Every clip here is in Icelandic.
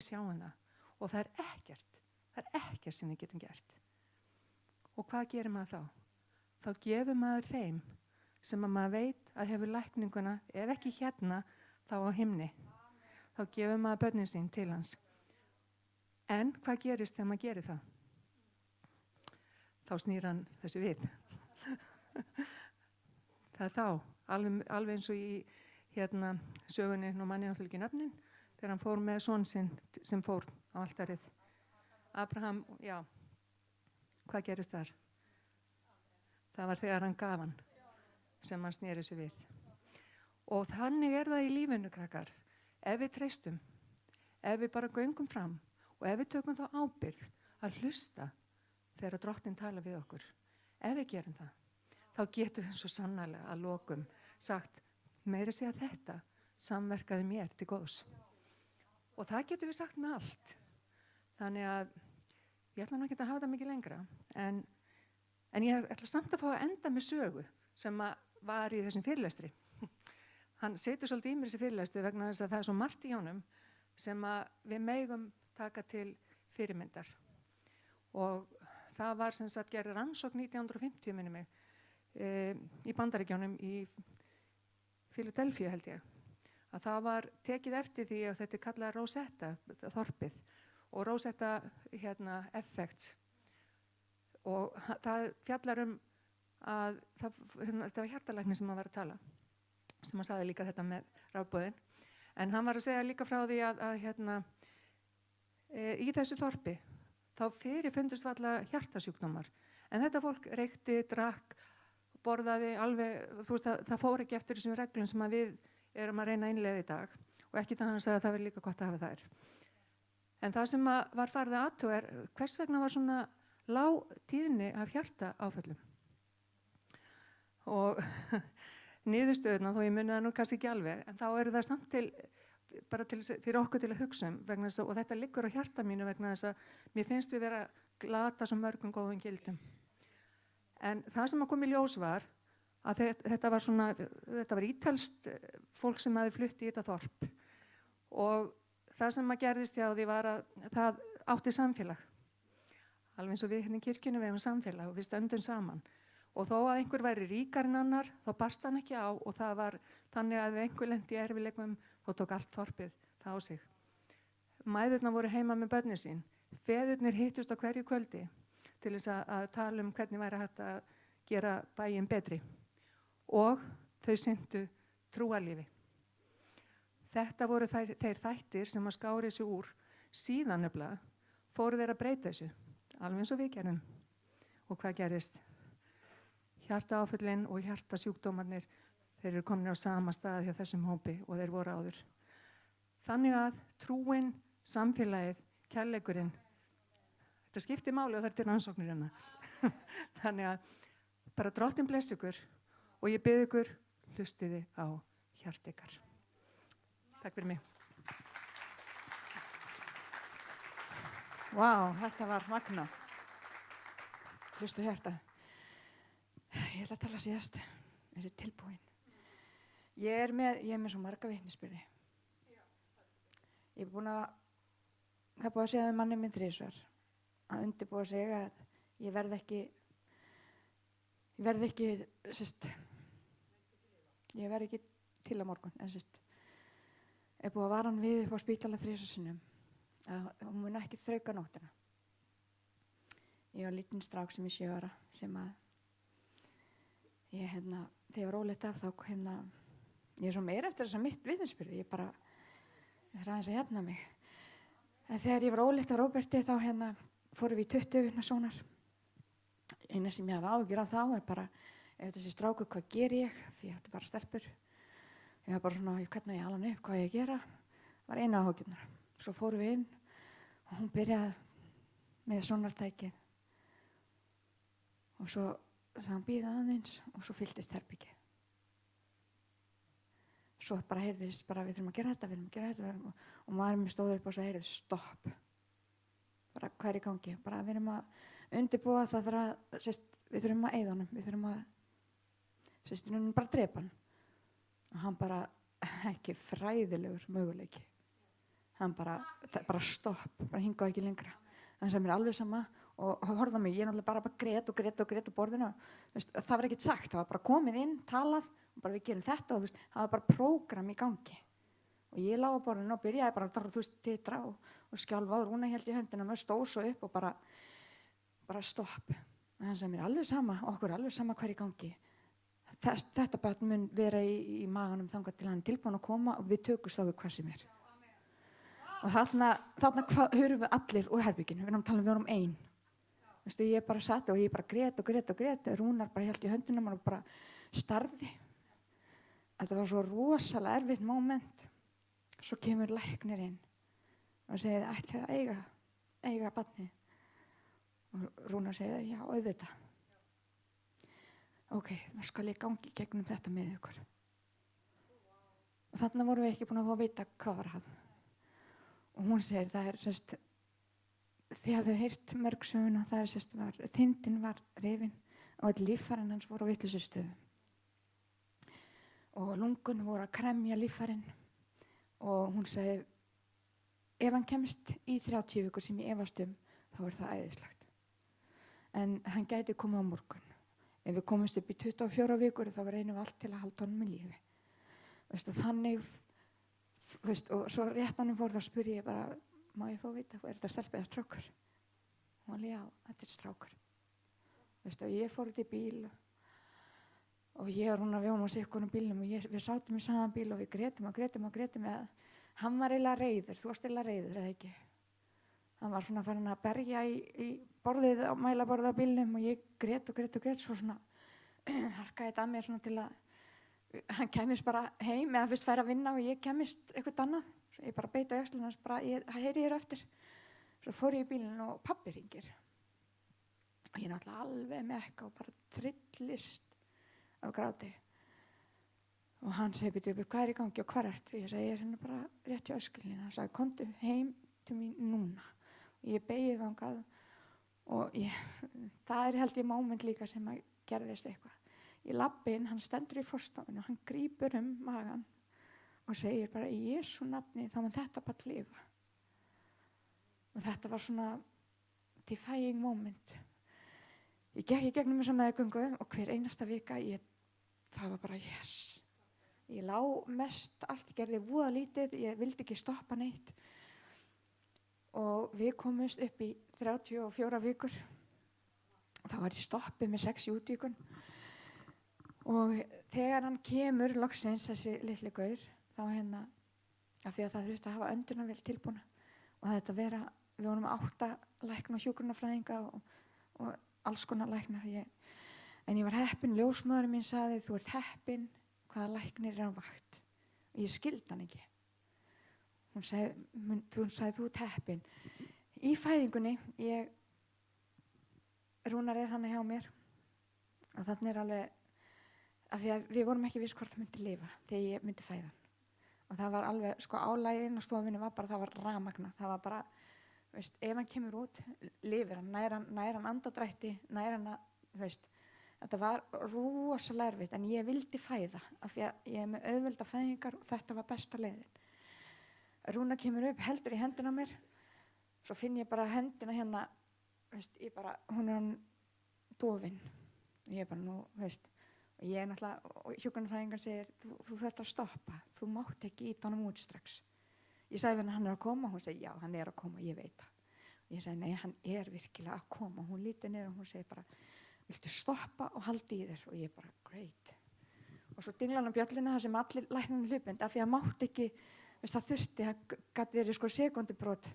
sjáum það og það er ekkert sem við getum gert. Og hvað gerir maður þá? Þá gefur maður þeim sem að maður veit að hefur lækninguna, ef ekki hérna, þá á himni. Þá gefur maður börnin sín til hans. En hvað gerist þegar maður gerir það? Þá snýr hann þessu við. Það er þá, alveg eins og í sögunni, nú manni náttúrulega ekki nöfnin, þegar hann fór með son sinn sem fór á altarið. Abraham, já, hvað gerist þar? Það var þegar hann gaf hann sem hann snýri sig við. Og þannig er það í lífinu, krakkar. Ef við treystum, ef við bara göngum fram og ef við tökum þá ábyrgð að hlusta þegar Drottinn talar við okkur, ef við gerum það, þá getum við svo sannarlega að lokum sagt, meira segja þetta, samverkaði mér til góðs. Og það getum við sagt með allt. Þannig að ég ætla nú ekki að hafa það mikið lengra, en ég ætla samt að fá að enda með sögu sem var í þessum fyrirlestri. Hann setur svolítið í mér þessi fyrirlestri vegna þess að það er svo margt í honum sem við megum taka til fyrirmyndar. Og það var sem sagt gerði rannsókn 1950 minni mig í Bandaríkjunum í Philadelphia held ég. Að það var tekið eftir því að þetta er kallað Rosetta þorpið og Rosetta effects. Og það fjallar að þetta var hjartalæknir sem hann var að tala, sem hann sagði líka þetta með rafboðin. En hann var að segja líka frá því að í þessu þorpi þá fyrirfundust alla hjartasjúkdómar. En þetta fólk reykti, drakk, borðaði alveg, þú veist, það fór ekki eftir þessum reglum sem við erum að reyna að innleiða í dag. Og ekki það hann sagði að það verið líka gott að hafa þær. En það sem var farið að athuga hvers vegna var svona lág tíðni af hjartaáföllum. Og niðurstöðuna, þó ég muni það nú kannski ekki alveg, en þá eru það samt fyrir okkur til að hugsa vegna þess að, og þetta liggur á hjarta mínu vegna þess að mér finnst við vera glata svo mörgum góðum gildum. En það sem kom í ljós var að þetta var ítalskt fólk sem hafði flutt í þetta þorp og það sem gerðist hjá því var að það átti samfélag. Alveg eins og við hérna í kirkjunni við hefum samfélag og við stöndum saman. Og þó að einhver væri ríkar en annar, þá barst hann ekki á og það var þannig að ef einhver lenti í erfiðleikum, þá tók allt þorpið það á sig. Mæðurnar voru heima með börnin sín. Feðurnir hittust á hverju kvöldi til þess að tala um hvernig væri hægt að gera bæinn betri. Og þau sinntu trúarlífi. Þetta voru þeir þættir sem að skári sig úr. Síðan nefnilega fóru þeir að breyta þessu, alveg eins og við gerum. Og hvað gerist? Hjartaáföllin og hjartasjúkdómarnir, þeir eru komin á sama stað hjá þessum hópi og þeir voru áður. Þannig að trúin, samfélagið, kærleikurinn, þetta skiptir máli og það er til rannsóknir hérna. Þannig að bara Drottinn blessi ykkur og ég bið ykkur hlustiði á hjart ykkar. Takk fyrir mig. Vá, þetta var magnað. Hlustu hjartað. Ég ætla að tala síðast. Er þið tilbúin? Ég er með svo marga vitnisburði. Ég er búin að, það er búið að segja við manni minn 3 svar. Að undirbúa sig að ég verð ekki, ég verð ekki til á morgun. En er búið að vara hann við upp á spítala 3 sinnum. Að hún mun ekki þrauka nóttina. Ég var lítinn strák sem er 7 ára sem að þegar ég var óleitt af þá ég er svo meira eftir þess að mitt vitnisburð, ég er aðeins að jafna mig. En þegar ég var óleitt af Róberti þá fórum við í 20 sónar. Eina sem ég hafa áhyggjur af þá er bara, ef þessi strákur, hvað ger ég? Því ég átti bara stelpur. Ég var bara svona, hvernig ég ala hann upp, hvað ég gera? Það var eina áhyggjurnar. Svo fórum við inn og hún byrjaði með sónartækið. Og svo hann bíða aðeins og svo fylltist herbergið. Svo bara heyrðist bara við þurfum að gera þetta, og maðurinn minn stóð upp og svo heyrðist stopp. Bara hvað er í gangi? Bara við erum að undirbúa það þarf að, við þurfum að eyða honum, við þurfum að, bara drepa hann. Og hann bara, ekki fræðilegur möguleiki. hann bara stopp, bara hingað ekki lengra. Hann sagði mér alveg sama og horfði á mig, ég náttúrulega bara grét á borðinu. Það var ekkert sagt, það var bara komið inn, talað og bara við gerum þetta og það var bara prógram í gangi. Og ég lá á borðinu og byrjaði bara titra og skjálfa og Rúna hélt í höndina og stóð svo upp og bara stopp. Hann sagði mér alveg sama, okkur alveg sama hvað er í gangi. Þetta barn mun vera í maganum þangað til hann er tilbúinn að koma og við tökumst á við hvað sem er. Og þarna hörum við allir úr herbygginu, við vorum ein. Ég bara satt og ég bara grét, Rúnar bara hélt í höndunum og bara starði. Þetta var svo rosalega erfitt moment. Svo kemur læknir inn og segir, ætlaði að eiga barnið. Og Rúnar segir, já, auðvitað. Ok, þá skal ég gangi gegnum þetta með ykkur. Og þarna vorum við ekki búin að fá að vita hvað var hann. Og hún segir, það er þið hafið heyrt mörg söguna, það er tindin var rifin og öll líffærin hans voru á vitlausu stöðum. Og lungun voru að kremja líffærin og hún sagði, ef hann kemst í 30 vikur sem ég efast þá er það æðislegt. En hann gæti komið á morgun. Ef við komumst upp í 24 vikur þá reynum við allt til að halda honum í lífi. Þannig, og svo rétt hann fór þá spurði ég bara, má ég fá að vita, er þetta stelpa eða strákur? Hún var já, þetta er strákur. Ég fór út í bíl og ég og Rúnar við vorum á sikkunum bílnum og við sátum í saman bíl og við grétum eða hann var eiginlega reiður, þú varst eiginlega reiður eða ekki? Hann var svona farin að berja í borðið á mælaborðið á bílnum og ég grét svo svona harkaði þetta að mér svona til að hann kæmist bara heim eða fyrst færi að vinna og ég kæmist eitthvað annað. Svo ég bara beita öxlinn hans bara, ég heyri þér eftir. Svo fór ég í bílinn og pabbi hringir. Og ég náttúrulega alveg mekka og bara tryllist af gráti. Og hann segi, byrju, hvað er í gangi og hvað ertu? Ég segi, ég er hérna bara rétt hjá öskulinni. Hann sagði, komdu heim til mín núna. Og ég beigði þangað og það er held ég moment líka sem að gerðist eitthvað. Í labbinn, hann stendur í forstofinu og hann grípur magann og segir bara í Jesú nafni þá mun þetta bara lifa. Og þetta var svona defying moment. Ég gekk í gegnum þessa meðgöngu og hver einasta vika það var bara yes. Ég lá mest, allt gerði voða lítið, ég vildi ekki stoppa neitt. Og við komumst upp í 34 vikur. Það var í stoppi með 6 útvíkun. Og þegar hann kemur loksins þessi litli gaur, þá af því að það þurfti að hafa öndunarvél tilbúna. Og þetta við vorum 8 lækna og hjúkrunarfræðinga og alls konar læknar. En ég var heppin, ljósmóðurinn mín sagði, þú ert heppin, hvaða læknir er á vakt. Og ég skildi hann ekki. Hún sagði, þú ert heppin. Í fæðingunni, Rúnar er hann hjá mér og þarna er alveg, af því að við vorum ekki viss hvort það myndi lifa þegar ég myndi fæða hann. Og það var alveg, álæginn og stofinu var bara, það var rafmagna. Það var bara, ef hann kemur út, lifir hann, nær hann andadrætti, nær hann að, þetta var rosalega erfitt en ég vildi fæða af því að ég er með auðvelda fæðingar og þetta var besta leiðin. Rúnar kemur upp, heldur í hendina á mér, svo finn ég bara hendina hérna, hún er hann dofin. Og ég bara og ég náttúrulega, og hjúkrunarfræðingar segir, þú þarft að stoppa, þú mátt ekki ýta honum út strax. Ég sagði henni, hann er að koma, hún segi, já, hann er að koma, ég veit það. Og ég segi, nei, hann er virkilega að koma. Hún lítur niður og hún segir bara, viltu stoppa og haldi í þér? Og ég bara, great. Og svo dingla hann á bjöllina þar sem allir læknarnir hlupandi, af því að mátt ekki, það þurfti, það gat verið sekúndubrot.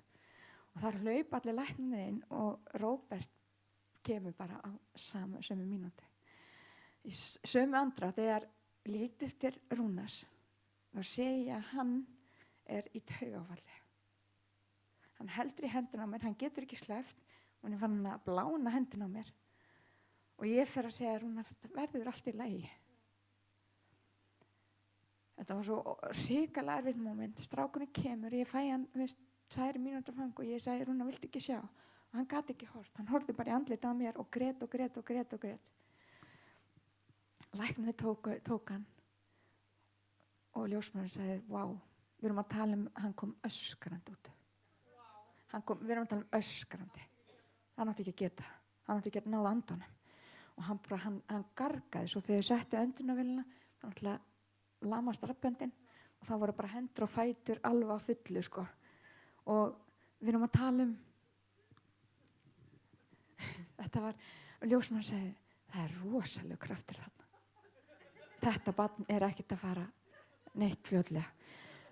Og þar hlaup allir læknarnir inn og Róbert kemur bara á sömu mínúti. Í sömu andra, þegar lít upp til Rúnars, þá segi ég að hann er í taugaáfalli. Hann heldur í hendina á mér, hann getur ekki sleppt og hann er farin að blána hendina á mér. Og ég fer að segja, Rúnar, þetta verður allt í lagi. Þetta var svo hrikalega erfitt moment. Strákurinn kemur, ég fæ hann 2 mínútur fang og ég segi, Rúnar, viltu ekki sjá? Og hann gat ekki hort. Hann horfði bara í andlitið á mér og grét og grét og grét og grét. Læknarnir tók hann og ljósmóðurinn sagði, vá, við erum að tala hann kom öskrandi út. Við erum að tala öskrandi. Hann átti ekki að geta. Hann átti ekki að náða andanum. Og hann gargaði, svo þegar þau settu öndunarvélina, þá náttúrulega lamast rabböndin og þá voru bara hendur og fætur alveg á fullu, sko. Og við erum að tala þetta var, ljósmaður segi, það er rosalega kraftur þarna. Þetta barn ekkert að fara neitt fljótlega.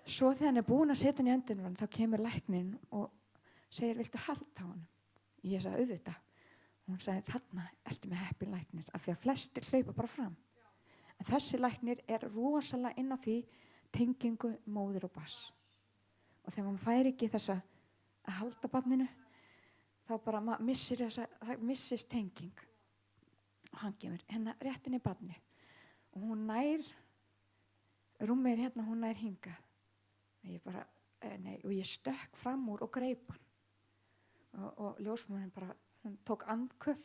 Svo þegar hann búinn að setja hann í öndunarvélina, þá kemur lækninn og segir, viltu halda á honum? Ég sagði, auðvitað. Hún sagði, þarna ertu með heppin læknir, af því að flestir hlaupa bara fram. En þessi læknir rosalega inn á því tengingu móður og barns. Og þegar maður fær ekki þessa að halda barninu, þá bara það missist tenging. Og hann kemur rétt inn í barnið. Og hún nær, rúmið hérna, hún nær hingað. Og ég stökk fram úr og greip hann. Og ljósmóðurinn bara, hún tók andköf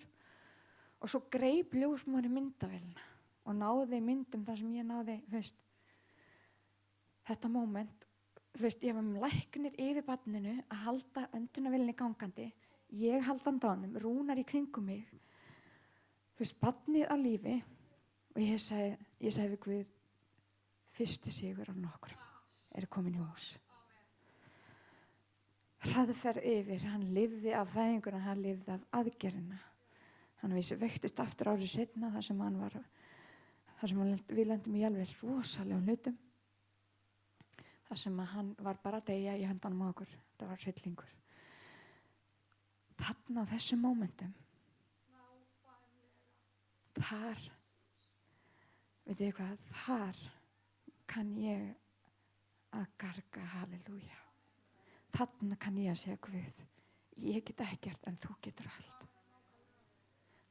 og svo greip ljósmóðurinn myndavélina og náði myndum þar sem ég náði, þetta moment, ég var með læknir yfir barninu að halda öndunarvélinni gangandi, ég halda andanum, Rúnar í kringum mig, barnið að lífi og ég sagði við Guð, fyrsti sigur af nokkrum komin í hús. Hraðferð yfir, hann lifði af fæðinguna, hann lifði af aðgerðina. Hann veiktist aftur árið seinna þar sem við lendum í alveg rosalegum hlutum. Þar sem hann var bara að deyja í höndunum á okkur. Það var hryllingur. Þarna á þessum mómentum, þar kann ég að garga halleluja. Þarna kann ég að segja Guð, ég get ekkert en þú getur allt.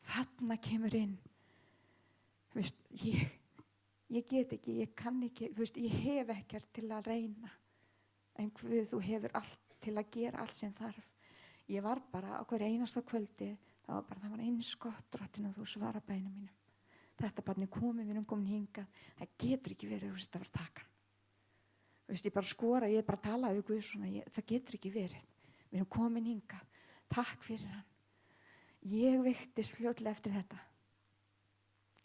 Þarna kemur inn, ég get ekki, ég kann ekki, ég hef ekkert til að reyna. En Guð, þú hefur allt til að gera allt sem þarf. Ég var bara á hverju einasta kvöldi, það var eins gott drottinn að þú svara bænum mínum. Þetta barn komið, við erum komin hingað, það getur ekki verið, þetta var takan. Ég bara skora, ég bara talaði við Guð svona, það getur ekki verið. Við erum komin hingað, takk fyrir hann. Ég veiktist fljótlega eftir þetta.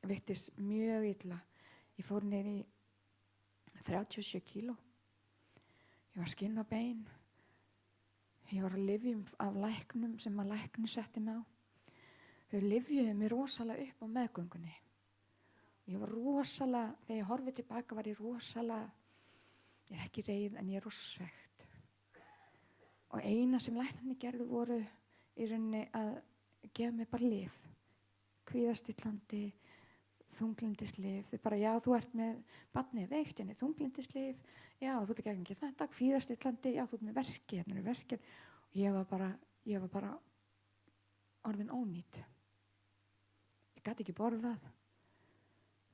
Ég veiktist mjög illa. Ég fór niður í 37 kíló. Ég var skinn og bein. Ég var á lyfjum af læknum sem að læknir setti mig á. Þau lyfjuðu mig rosalega upp á meðgöngunni. Ég var rosalega, þegar ég horfið tilbaka var ég rosalega, ég ekki reið en ég rosa svegt. Og eina sem læknarnir gerðu voru í rauninni að gefa mér bara lyf. Kvíðastillandi, þunglyndislyf. Þau bara, já, þú ert með barnið veikt, þunglyndislyf. Já, þú ert ekki þetta, kvíðastillandi, já, þú ert með verki. Og ég var bara orðin ónýt. Ég gat ekki borðað.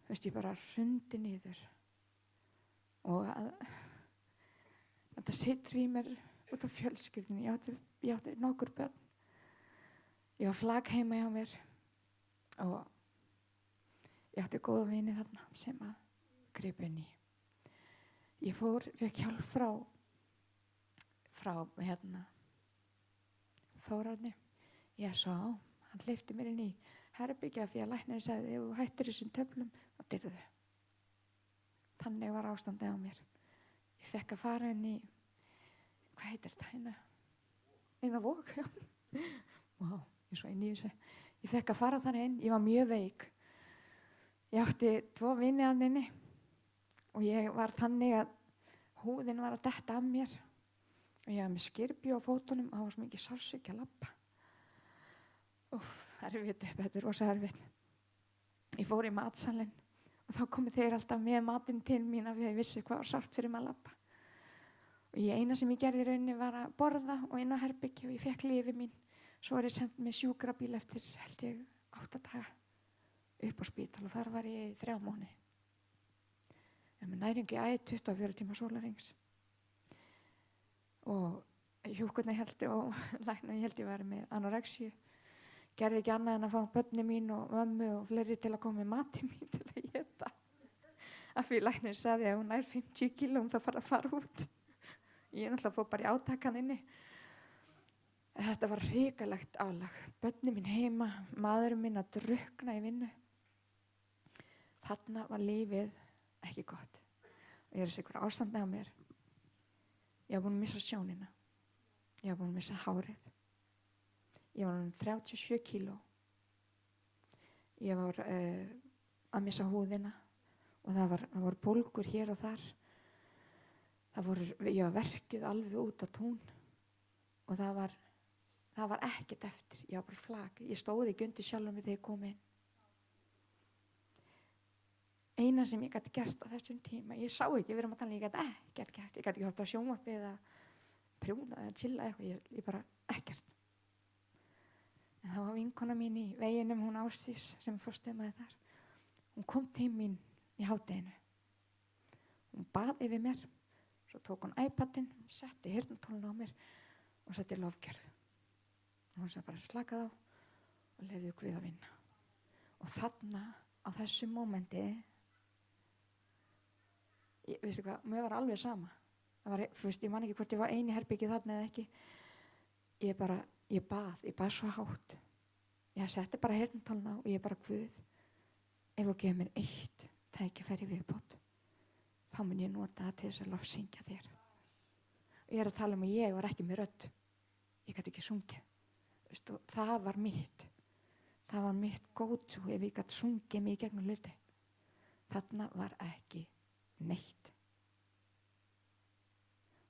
Ég bara hrundi niður. Og þetta situr í mér út af fjölskyldunni. Ég átti nokkur börn. Ég var flak heima hjá mér og ég átti góða vini þarna sem að gripa inn í. Ég fékk hjálp frá Þórarni. Ég sá, hann hleypti mér inn í herbergi af því að læknirinn sagði, ef þú hættir þessum töflum, þá deyrðu. Þannig var ástandið á mér. Ég fekk að fara inn í, hvað heitir þetta? Inn á Vog, já. Vá, ég svo inn í þessu. Ég fekk að fara þar inn, ég var mjög veik. Ég átti 2 vini að inni og ég var þannig að húðin var að detta af mér. Og ég var með skyrpju á fótunum og það var svo mikið sársauki að labba. Erfitt, þetta rosa erfitt. Ég fór í matsalinn og þá komu þeir alltaf með matinn til mín af því að ég vissi hvað var sárt fyrir mig að labba. Og eina sem ég gerði í rauninni var að borða og inn á herbergi og ég fekk lyfið mín. Svo var ég send með sjúkrabíl eftir, held ég, 8 daga upp á spítal og þar var ég í 3 mánuði. Ég með næringu í 24 tíma sólarhrings. Og hjúkurnar héldi og læknirinn héldi ég væri með anorexíu. Gerði ekki annað en að fá börni mín og mömmu og fleiri til að koma með matinn mín til að éta. Af því læknirinn sagði að hún nær 50 kílóum þá fara að fara út. Ég náttúrulega fór bara í átakan inni. Þetta var hrikalegt álag. Börnin mín heima, maðurinn minn að drukkna í vinnu. Þarna var lífið ekki gott. Og ég er að segja hver ástandi á mér. Ég var búin að missa sjónina. Ég var búin að missa hárið. Ég var 37 kíló. Ég var að missa húðina og það voru bólgur hér og þar. Ég var verkjuð alveg út á tún og það var ekkert eftir. Ég var bara flak. Ég stóði ekki undir sjálfum mig þegar ég kom inn. Eina sem ég gæti gert á þessum tíma, ég sá ekki, við erum að tala, ég gæti ekkert gert. Ég gæti ekki horft á sjónvarpið eða prjóna eða chilla eitthvað, ég bara ekkert. En það var vinkona mín í veginum, hún Ásdís sem forstöðumaður þar. Hún kom til mín í hádeginu. Hún bað yfir mér, svo tók hún iPadinn, setti heyrnartólinu á mér og setti lofgjörð. Og hún sagði bara slakað á og leyfðu Guð að vinna. Og þarna á þessu mómenti, veistu hvað, mér var alveg sama. Ég man ekki hvort ég var ein í herbergi þarna eða ekki. Ég bað svo hátt. Ég setti bara heyrnartólinu á og ég bara Guð, ef þú gefur mér eitt tækifæri viðbót, þá mun ég nota það til þess að lofsyngja þér. Og ég er að tala um að ég var ekki með rödd. Ég gæti ekki sungið. Veistu, það var mitt. Það var mitt go-to ef ég gæti sungið mig í gegnum hluti. Þarna var ekki neitt.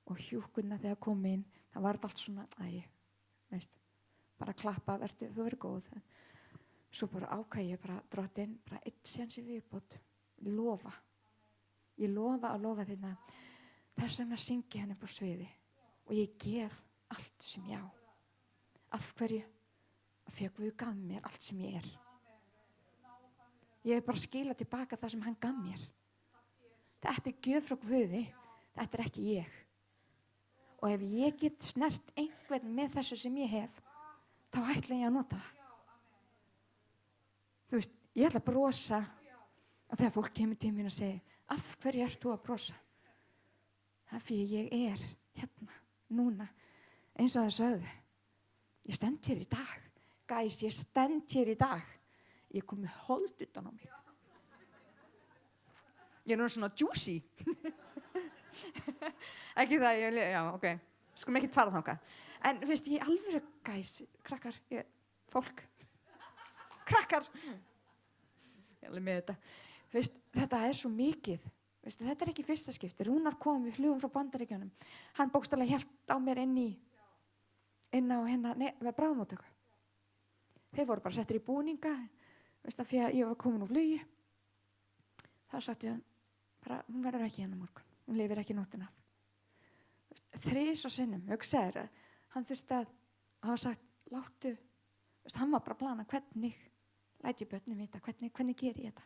Og hjúkunna þegar kom inn, það var allt svona, bara klappa, þú verður góð. Svo bara ákvað ég bara drottinn, bara eitt séns í viðbót, lofa. Ég lofa að lofa þérna. Þess vegna syngi henni upp á sviði og ég gef allt sem ég á. Af hverju? Af því að Guð gaf mér allt sem ég er. Ég bara skila tilbaka það sem hann gaf mér. Þetta er gjöf frá Guði, þetta er ekki ég. Og ef ég get snert einhvern með þessu sem ég hef, þá ætla ég að nota það. Þú veist, ég ætla að brosa og þegar fólk kemur til mín og segir, af hverju ert þú að brosa? Það er fyrir ég er hérna, núna, eins og það sögðu. Ég stend hér í dag. Guys, ég stend hér í dag. Ég kom með hold utan á mig. Ég er nú svona juicy. Ekki það, já, ok. Skulum ekki fara þangað. En veist, ég alveg, guys, krakkar, fólk. Krakkar. Ég alveg með þetta. Veist, þetta er svo mikið. Veist, þetta er ekki fyrsta skipti. Rúnar kom, við flugum frá Bandaríkjunum. Hann bókstaflega hélt á mér inn á með bráðamóttöku. Þeir voru bara settir í búninga, veist það, fyrir að ég var komin úr flugi. Þá sagði hann bara, hún verður ekki hérna morgun, hún lifir ekki nóttina af. Þris og sinnum, hugsaður, hann þurfti að hafa sagt, láttu, veist, hann var bara að plana hvernig, læti börnum vita, hvernig ger ég þetta.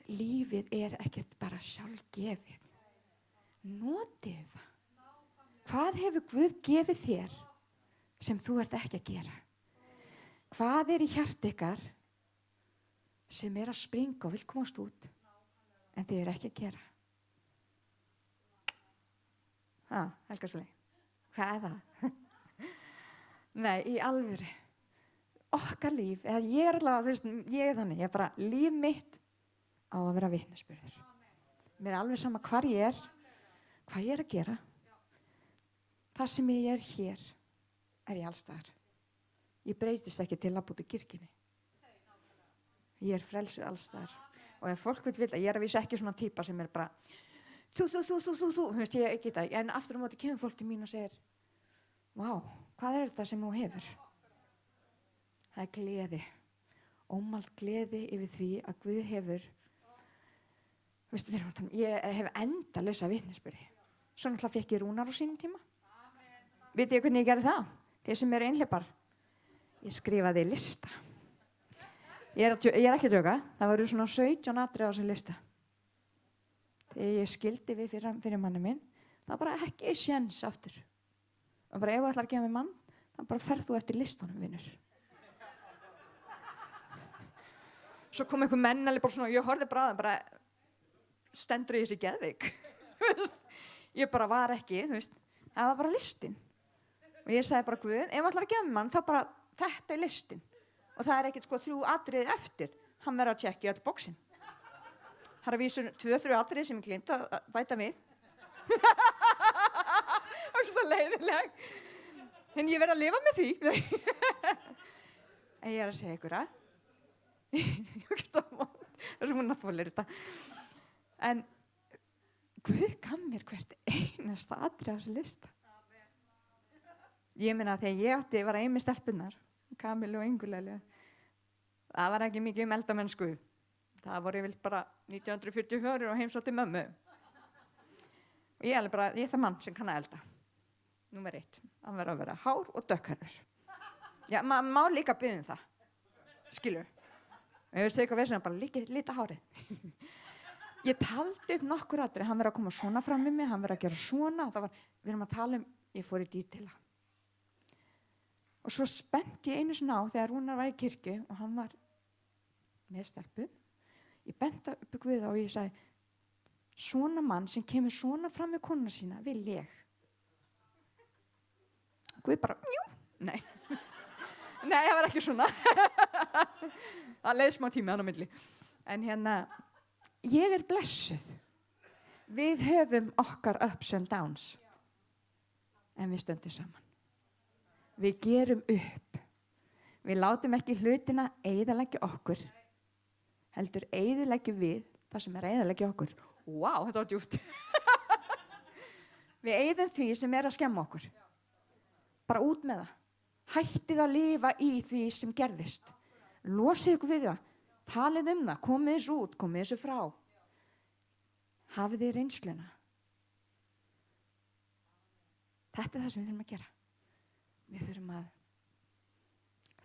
Lífið er ekkert bara sjálfgefið. Notið það. Hvað hefur Guð gefið þér sem þú ert ekki að gera? Hvað er í hjarta ykkar sem er að springa og vil komast út en þið er ekki að gera? Helga Sóley, hvað er það? Nei, í alvöru. Okkar líf, eða ég er allavega, þú veist, ég er þannig, ég er bara líf mitt á að vera vitnisburður. Mér er alveg sama hvar ég er, hvað ég er að gera. Það sem ég er hér er ég allstaðar. Ég breytist ekki til að búti kirkjunni. Ég er frelsuð allstaðar. Og ef fólk vil vita, ég er að vísa ekki svona típa sem er bara þú, þú veist, ég ekki það. En aftur á móti kemur fólk til mín og segir vá, hvað er þetta sem þú hefur? Það er gleði. Ómæld gleði yfir því að Guð hefur veistu, ég hef endalausa vitnisburði. Svo náttúrulega fékk ég Rúnar á sínum tíma. Vitið þið hvernig ég gerði það? Þeir sem eru einhleypar. Ég skrifaði lista. Ég er ekki að djóka. Það voru svona 17 atriði á þessum lista. Þegar ég skildi við fyrir manni minn, það bara ekki séns aftur. Og bara ef þú ætlar að gefa mig mann, þá bara ferð þú eftir listanum, vinur. Svo kom einhver menn alveg bara svona, ég horfði bara stendur í þessi geðvik. Ég bara var ekki, þú veist, það var bara listin. Og ég sagði bara, Guð, ef hann ætlar að gefa mann, þá bara, þetta er listin. Og það er ekkert sko 3 atriði eftir. Hann verður að tjekka í öll bóksin. Það er að vísu 2-3 atriði sem ég gleymd að bæta við. Og svo leiðileg. En ég verð að lifa með því. En ég er að segja ykkur að. Það er svo náttúrulega þetta. En Guð gaf mér hvert einasta atriði á þessu lista. Ég meina þegar ég var ein með stelpunnar, Kamilu og Inguleli, það var ekki mikið eldamennsku. Það voru yfirleitt bara 1944 og heimsótti mömmu. Og ég er það mann sem kann að elda. Númer 1, hann verður að vera hár og dökkhærður. Já, maður má líka biðja það. Skilur. Ef ég segi eitthvað vesinn, bara lita hárið. Ég taldi upp nokkur atriði, hann verður að koma svona fram með mig, hann verður að gera svona. Við erum að tala ég fór í dítila. Og svo spennti ég einu sinna á þegar Rúnar var í kirkju og hann var með stelpu. Ég benti upp í Guð og ég sagði, svona mann sem kemur svona fram með konuna sína, vil ég. Guð bara, jú, nei. Nei, það var ekki svona. Það leið smá tími hann á milli. En ég er blessuð. Við höfum okkar ups and downs. En við stöndum saman. Við gerum upp. Við látum ekki hlutina eyðileggja okkur. Heldur eyðileggja við það sem er eyðileggja okkur. Vá, þetta var djúpt. Við eyðum því sem er að skemma okkur. Bara út með það. Hættið að lifa í því sem gerðist. Losið ykkur við það. Talið það. Komið þessu út. Komið þessu frá. Hafið þið reynsluna. Þetta er það sem við þurfum að gera. Við þurfum að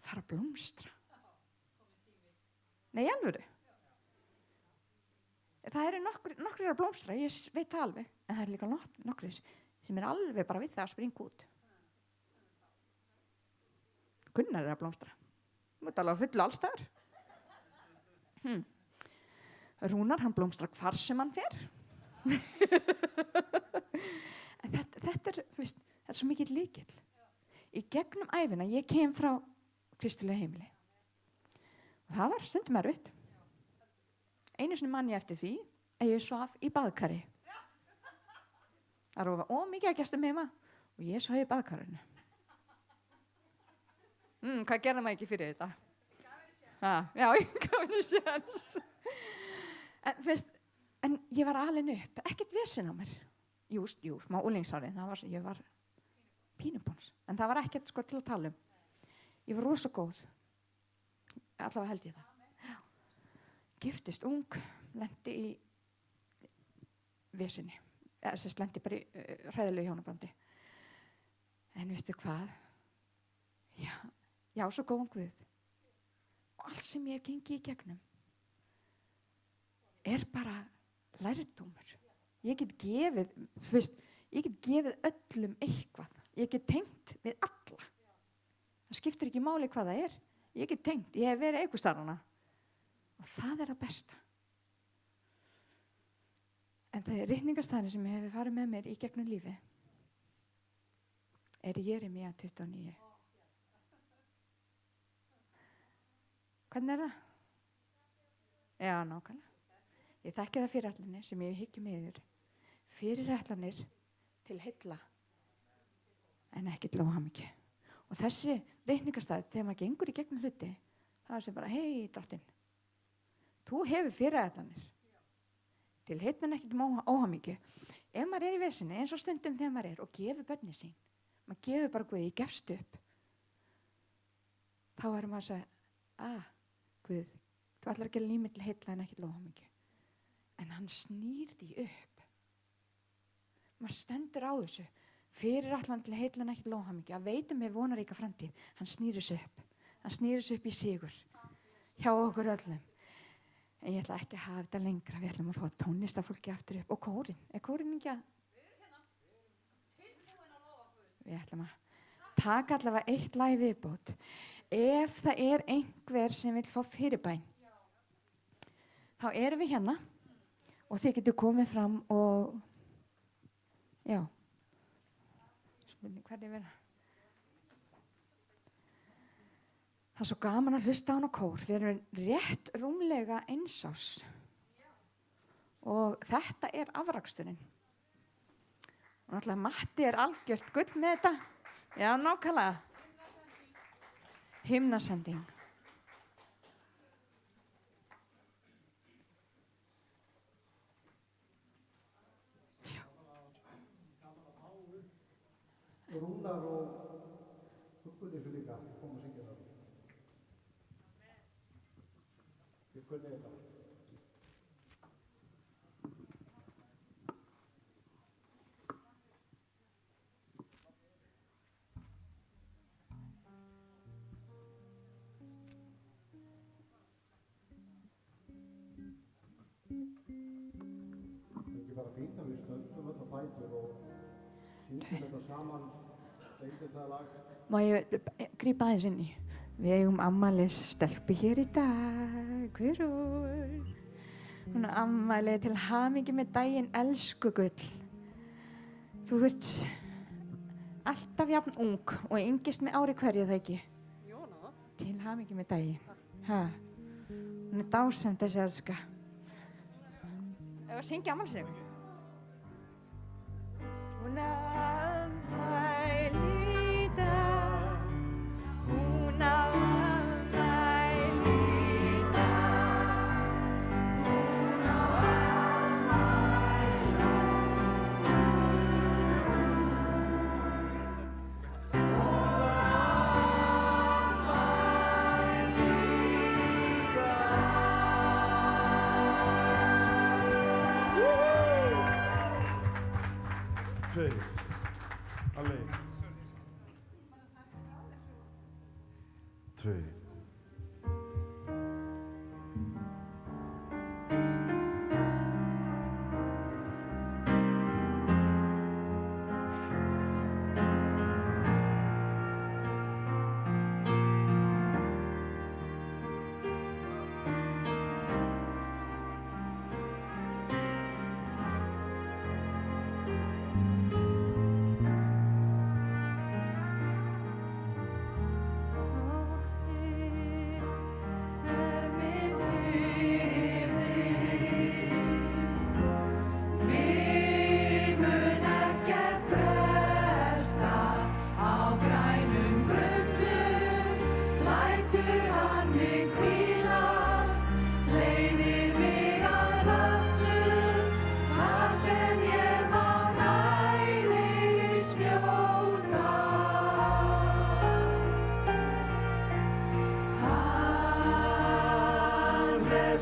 fara að blómstra. Nei, alvöru. Það eru nokkrir að blómstra, ég veit það alveg. En það eru líka nokkrir sem er alveg bara við það að springa út. Gunnar er að blómstra. Þú ert alveg að fylla alls þar. Rúnar, hann blómstrar hvar sem hann fer. En þetta er svo mikill lykill. Í gegnum ævina, ég kem frá kristilega heimili. Og það var stundum erfitt. Einu sinni man ég eftir því að ég svaf í baðkari. Það var ómikið að gestum heima og ég svaf í baðkarinu. Hvað gerði maður ekki fyrir þetta? Já, ég gaf henni séns. En ég var alin upp, ekkert vesen á mér. Jú, smá úlingsári, ég var pínubóns. En það var ekkert sko til að tala um. Ég var rosa góð. Allavega held ég það. Já. Giftist ung, lendi í vesinni. Lendi bara í hræðilegu hjónabandi. En veistu hvað? Já, svo góðan Guð. Og allt sem ég hef gengið í gegnum er bara lærdómur. Ég get gefið öllum eitthvað. Ég get tengt við alla. Það skiptir ekki máli hvað það er. Ég get tengt, ég hef verið einhverstaðarna. Og það er það besta. En það er ritningarstaðin sem hefur farið með mér í gegnum lífið. Er Jeremía 29. Hvernig er það? Já, nákvæmlega. Ég þekki það fyrirætlanir sem ég hyggjum yfir. Fyrirætlanir til heilla en ekki til óhamingju. Og þessi reikningarstað, þegar maður gengur í gegnum hluti, það er sem bara, hei, drottinn, þú hefur fyrirætlanir til heilla en ekki til óhamingju. Ef maður er í vesinni, eins og stundum þegar maður er og gefur börnin sín, maður gefur bara Guð, ég gefst upp, þá er maður að segja, Guð, þú ætlar að gera líf mitt til heilla en ekki til óhamingju. En hann snýr því upp. Maður stendur á þessu. Fyrirætlan til heilla en ekki til óhamingju. Að veita með vonaríka framtíð. Hann snýr þessu upp. Hann snýr þessu upp í sigur. Hjá okkur öllum. En ég ætla ekki að hafa þetta lengra. Við ætlum að fá tónlistafólki aftur upp. Og kórinn. Er kórinn ekki að? Við ætlum að taka allavega eitt lag í viðbót. Ef það er einhver sem vil fá fyrirbæn, þá erum við hérna og þið getur komið fram og Já. Spurning hvernig vera. Það er svo gaman að hlusta á hana kór. Við erum rétt rúmlega 1 árs. Og þetta afraksturinn. Og náttúrulega Matti algjört gull með þetta. Já, nákvæmlega. Himnasending. Rúnar og Guðbjörn líka koma að syngja það. Þið kunnið þetta. Það er ekki bara fínt að við stöndum þetta fætur og syngjum þetta saman. Má ég grípa aðeins inn í? Við eigum afmælis stelpu hér í dag. Hver hún? Hún afmæli til hamingju með daginn, elsku gull. Þú ert alltaf jafn ung og yngist með ári hverju, það ekki? Jóna. Til hamingju með daginn. Ha? Hún dásemd þessi elska. Ef að syngja afmælislegur. Hún afmæli í dag, hún afmæli í dag, hún afmæli Tveir. Alveg. Tveir.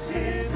This is